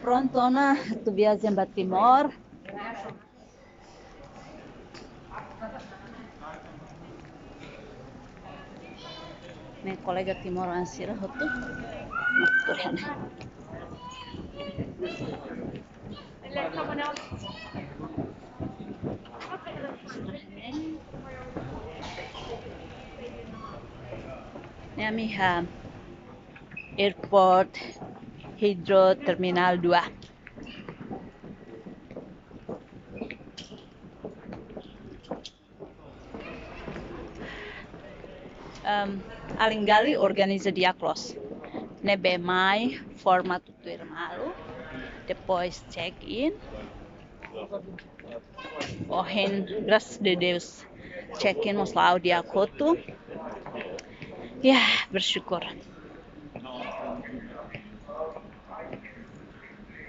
pronto, né? Tu viagem para Timor. Nih kolega Timor ansira hotu. Ini kami airport Heathrow Terminal 2. Alinggali organiza dia close. Nebe mai format tutur malu. Depois check-in. Hein graças de Deus check-in mos lau dia kotu. Ya, bersyukur.